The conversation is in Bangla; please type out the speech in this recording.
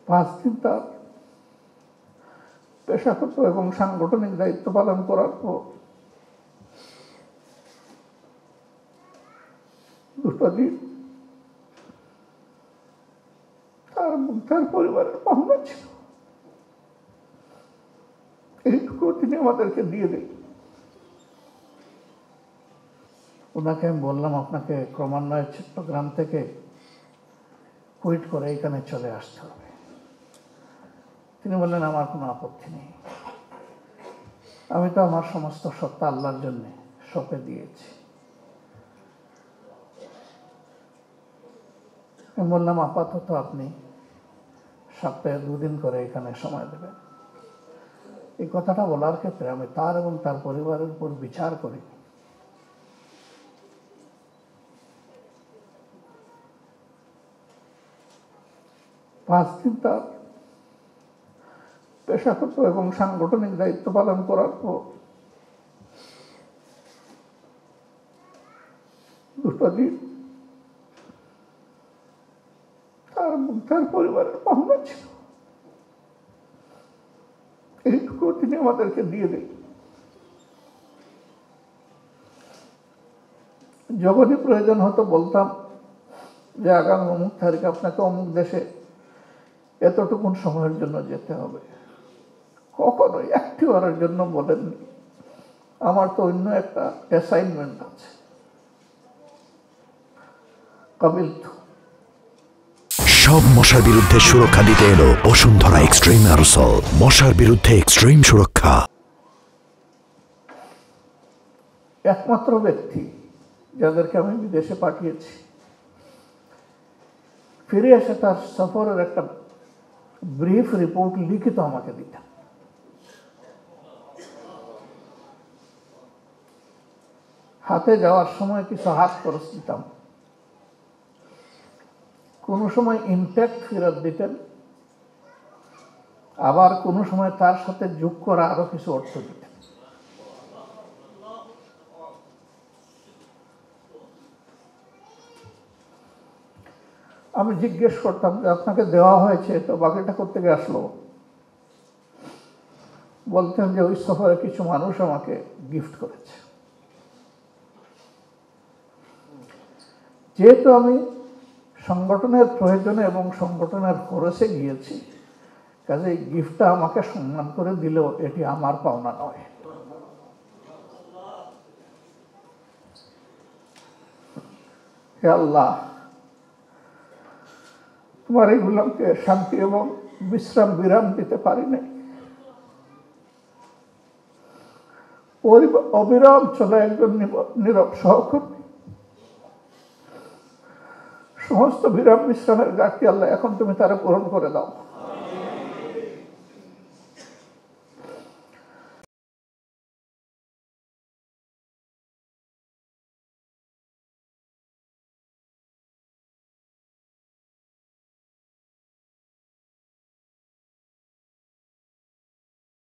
5 দিন তার পেশাগত এবং সাংগঠনিক দায়িত্ব পালন করার পর 2 দিন তার পরিবারের পাওনা ছিল, এইটুকু তিনি আমাদেরকে দিয়ে দেন। ওনাকে আমি বললাম, আপনাকে ক্রমান্বয়ে চট্টগ্রাম থেকে কুইট করে এখানে চলে আসতে হবে। তিনি বললেন, আমার কোনো আপত্তি নেই, আমি তো আমার সমস্ত সত্তা আল্লাহর জন্য সঁপে দিয়েছি। আমি বললাম, আপাতত আপনি সপ্তাহে 2 দিন করে এখানে সময় দেবেন। এই কথাটা বলার ক্ষেত্রে আমি তার এবং তার পরিবারের উপর বিচার করি। 5 দিন তার পেশাগত এবং সাংগঠনিক দায়িত্ব পালন করার পর 2 দিন তার পরিবারের পাওনা ছিল, এইটুকু তিনি আমাদেরকে দিয়ে দেন। যখনই প্রয়োজন হতো বলতাম যে আগামী অমুক তারিখে আপনাকে অমুক দেশে এতটুকুন সময়ের জন্য যেতে হবে। কখনোই একটিবারের জন্য বলেননি আমার তো অন্য একটা অ্যাসাইনমেন্ট আছে। কাবিল সব মশার বিরুদ্ধে সুরক্ষা দিতে এলো বসুন্ধরা এক্সট্রিম অ্যারোসল। মশার বিরুদ্ধে এক্সট্রিম সুরক্ষা। একমাত্র ব্যক্তি যাদেরকে আমি বিদেশে পাঠিয়েছি, ফিরে এসে তার সফরের একটা ব্রিফ রিপোর্ট লিখিত আমাকে দিতেন। হাতে যাওয়ার সময় কিছু হাত খরচ দিতাম, কোনো সময় ইম্প্যাক্ট ফেরত দিতেন, আবার কোনো সময় তার সাথে যোগ করা আরো কিছু অর্থ দিতেন। আমি জিজ্ঞেস করতাম যে আপনাকে দেওয়া হয়েছে তো বাকিটা করতে গিয়ে আসলো। বলতেন যে ওই সফরে কিছু মানুষ আমাকে গিফট করেছে। যেহেতু আমি সংগঠনের প্রয়োজনে এবং সংগঠনের খরচে গিয়েছি, কাজে এই গিফটটা আমাকে সম্মান করে দিলেও এটি আমার পাওনা নয়। হে আল্লাহ, তোমার এই গোলামকে শান্তি এবং বিরাম দিতে পারি নাই। অবিরাম চলে একজন নীরব সহকর্মী। সমস্ত বিরামের ঘাটতি আল্লাহ এখন তুমি তারা পূরণ করে দাও।